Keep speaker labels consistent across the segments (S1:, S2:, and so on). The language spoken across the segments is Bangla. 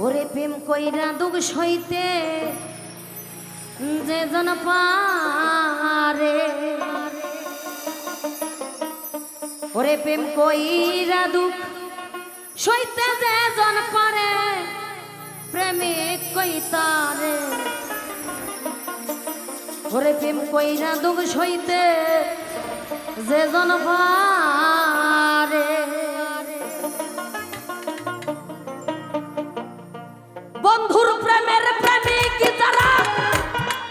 S1: ওরে প্রেম কইরা দুঃখ সইতে যে জন পারে, ওরে প্রেম কইরা দুঃখ সইতে যে জন পারে, প্রেমিক কইতারে। ওরে প্রেম কইরা দুঃখ সইতে যে জন পারে, বন্ধুর প্রেমের প্রেমিক যারা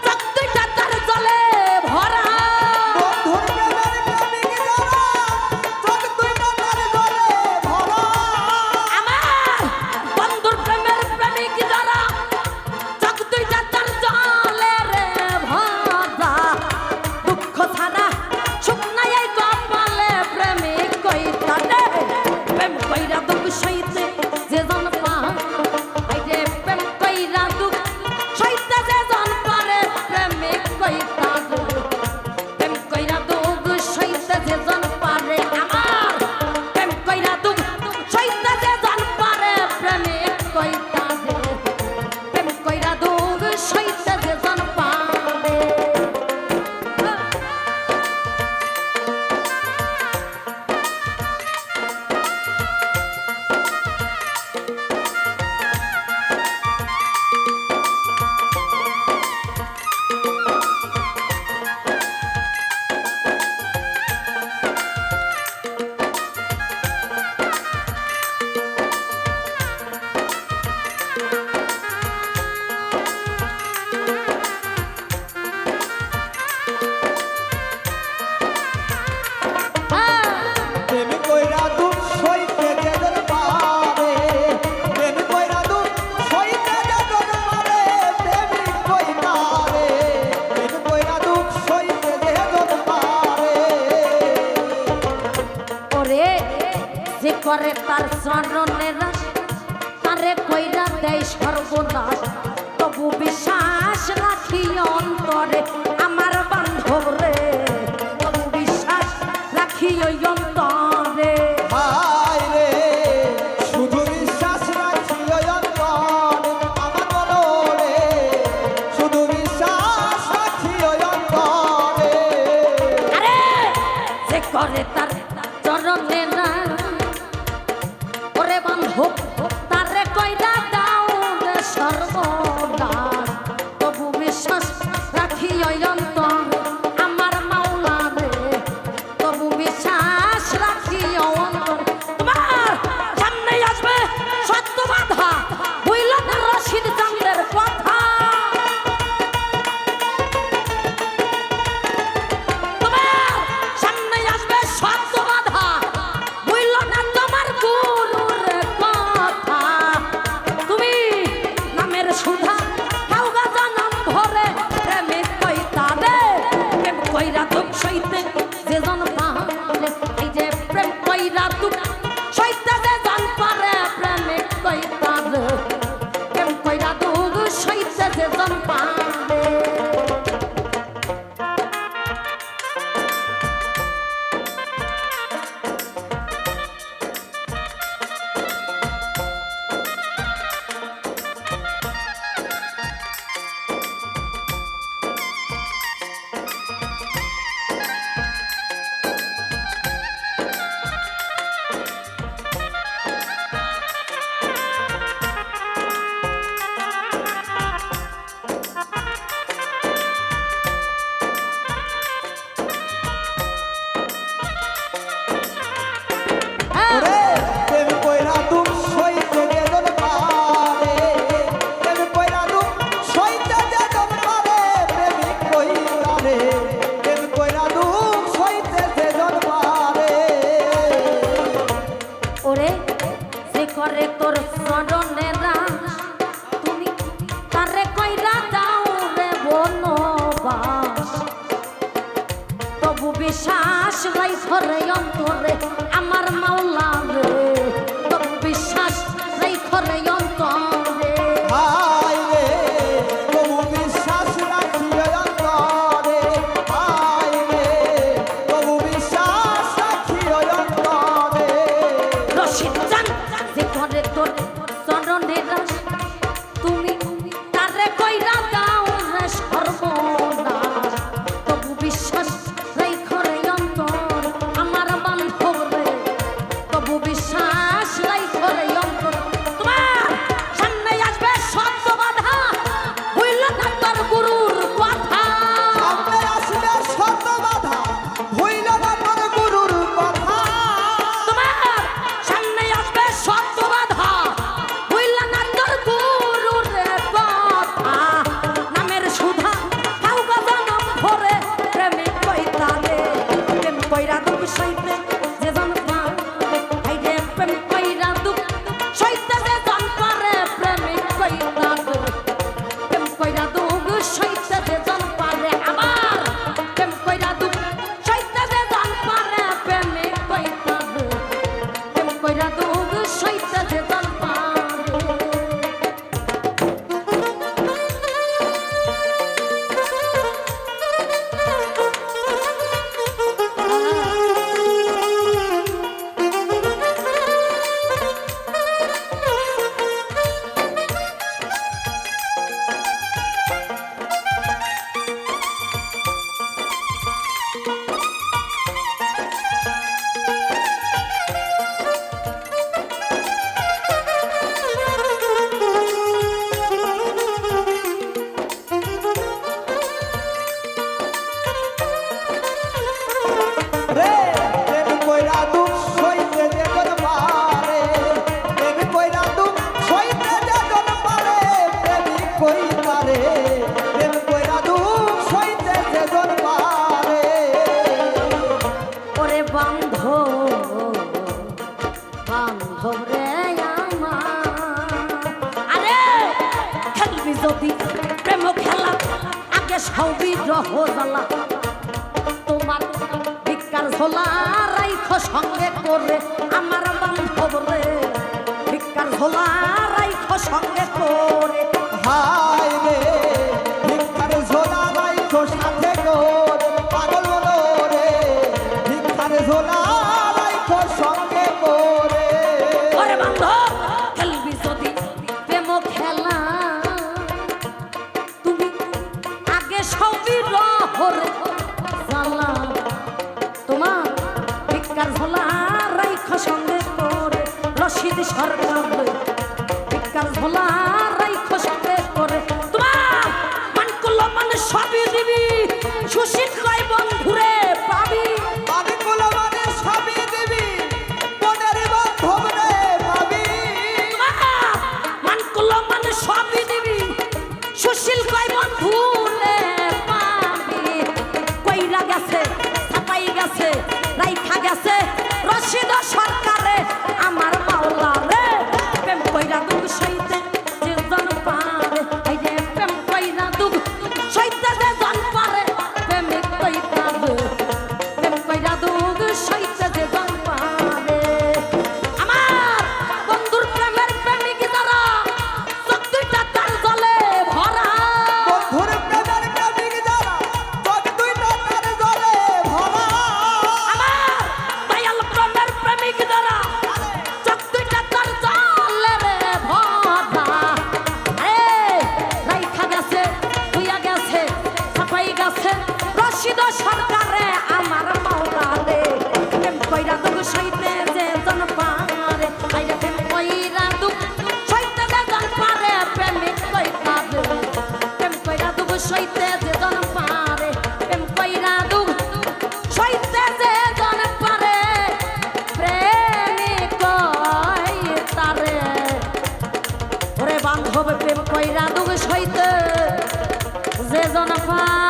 S1: চোখ দুইটা তার জলে ভরা,
S2: বন্ধুর প্রেমের প্রেমিক যারা চোখ দুইটা তার জলে ভরা।
S1: আমার বন্ধুর প্রেমের প্রেমিক যারা চোখ দুইটা তার জলে রে ভরা, দুঃখ ছাড়া সুখ নাই এই কপালে, প্রেমিক কইতারে প্রেম কইরা দুঃখ সইতে যে জন পায়, প্রেম কইরা দুঃখ সইতে যে জন পারে, প্রেমিক কইতারে প্রেম কইরা দুঃখ সইতে যে জন পারে। আমার প্রেম কইরা দুঃখ সইতে যে জন পারে, প্রেমিক কইতারে প্রেম কইরা দুঃখ সইতে যে জন পারে।
S2: প্রেম কইরা দুঃখ সইতে যে জন পারে, প্রেম কইরা দুঃখ সইতে যে জন পারে, প্রেমিক কইতারে প্রেম কইরা দুঃখ সইতে যে জন পারে।
S1: ওরে যে করে তার চরণের তারে কইরা দেয় সর্বনাশ, তবু বিশ্বাস রাখি অন্তরে আমার বান্ধব রে, তবু বিশ্বাস রাখি ওই অন্তরে।
S2: হায় রে শুধু বিশ্বাস রাখি ওই অন্তরে, আমার মনরে শুধু বিশ্বাস রাখি ওই অন্তরে।
S1: আরে যে করে তার চরণের ওরে বান্ধব তারে কইরা দাও রে সর্বনাশ, তবু বিশ্বাস রাখি ওই অন্তর আমার মাওলা রে, তবু বিশ্বাস রাখি ওই অন্তর। তোমার সামনে আসবে সত্য বাধা, বুঝলো না রশিদ চাঁদের কথা। তোমার সামনে আসবে সত্য বাধা, বুঝলো না তোমার গুরুর কথা। তুমি নামের সুধা খাও গা জনম ভরে, প্রেমিক কইতারে প্রেম কইরা দুঃখ সইতে যে জন পারে, এই যে প্রেম কইরা দুঃখ সইতে যে জন পারে, প্রেমিক কইতারে প্রেম কইরা দুঃখ সইতে যে জন পারে।
S2: ওরে প্রেম কইরা দুঃখ সইতে যে জন পারে, প্রেম কইরা দুঃখ সইতে যে জন পারে, প্রেমিক কইতারে প্রেম কইরা দুঃখ সইতে যে জন পারে।
S1: ওরে যে করে তোর চরণের তুমি তারে কইরা দাও রে বনবাস, তবু বিশ্বাস রাইখো রে অন্তরে আমার মাওলা রে, তবু বিশ্বাস রাইখো রে অন্তরে।
S2: হায় রে তবু বিশ্বাস রাখি ওই অন্তরে, হায় রে তবু বিশ্বাস রাখি ওই অন্তরে।
S1: রশিদ চাঁদ যে করে তোর চরণের বিশ্বাস নাই করে অন্তর তোমার সামনে আসবে শব্দ বাধা হইল না তোর গুরুর কথা
S2: সামনে আসবে শত বাধা হইল না তোর গুরুর কথা
S1: তোমার সামনে আসবে শব্দ বাধা হইল না তোর গুরুর কথা নামের সুধা খাও গাজা নাম ভরে প্রেমিক কইতা রে প্রেম কইরা দুঃখ সইতে যে জন পারে এই রে প্রেমিক কইরা দুঃখ সইতে যে জন পারে প্রেমিক কইতা রে প্রেম কইরা দুঃখ সইতে যে জন পারে আমার প্রেম কইরা দুঃখ সইতে যে জন পারে প্রেমিক কইতা রে প্রেম কইরা দুঃখ সইতে যে জন পারে
S2: রে প্রেম কইরা দুঃখ সইতে যে জন পারে প্রেম কইরা দুঃখ সইতে যে জন পারে প্রেমিক কইতা রে প্রেম কইরা দুঃখ সইতে যে জন পারে
S1: ওরে বান্ধব রে আমার আরে খেলবি যদি প্রেম খেলা আগে সবই রহ জ্বালা তোমার ভিক্ষার ঝোলা রাইখো সঙ্গে করে আমার বান্ধব রে ভিক্ষার ঝোলা রাইখো সঙ্গে করে
S2: হায় রে ভিক্ষার ঝোলা রাইখো সাথে গোর পাগল বলো রে ভিক্ষার ঝোলা রাইখো সঙ্গে করে
S1: ওরে বান্ধব খেলবি যদি প্রেম খেলা তুমি আগে সবই রহরে জ্বালা তোমার ভিক্ষার ঝোলা রাইখো সঙ্গে করে রশিদ সরকার ভিক্ষার ঝোলা রাইখো সঙ্গে করে তোমার মান করলো মানে সবই দিবি সুশীল কয় বন্ধুরে পাবি
S2: আমি কোলা মানে সবই দিবি মনের বান্ধব রে পাবি
S1: মান করলো মানে সবই দিবি সুশীল কয় বন্ধু রে পাবি কইরা গেছে ছাপাই গেছে রাইখা গেছে রশিদ সরকারে আমার মাওলা রে প্রেম কইরা দুঃখ সইতে যে জন পারে এই যে প্রেম কইরা দুঃখ সইতে যে জন পারে প্রেমিক কইতা রে প্রেম কইরা দুঃখ সইতে যে জন পারে আমার বন্ধুর প্রেমের প্রেমিক যারা চোখ দুইটা তার জলে ভরা
S2: বন্ধুর প্রেমের প্রেমিক যারা চোখ দুইটা তার জলে ভরা
S1: আমার দয়াল প্রেমের প্রেমিক যারা চোখ দুইটা তার জলে রে ভরা রাইখা গেছে ধুইয়া গেছে ছাপাই গেছে রশিদ সরকারে আমার মাওলা রে প্রেম কইরা দুঃখ সইতে যে জন পারে আইরে প্রেম কইরা দুঃখ সইতে যে জন পারে প্রেমিক কইতা রে প্রেম কইরা দুঃখ সইতে যে জন পারে প্রেম কইরা দুঃখ সইতে যে জন পারে প্রেমিক কইতা রে ওরে বান্ধব প্রেম কইরা দুঃখ সইতে যে জন পারে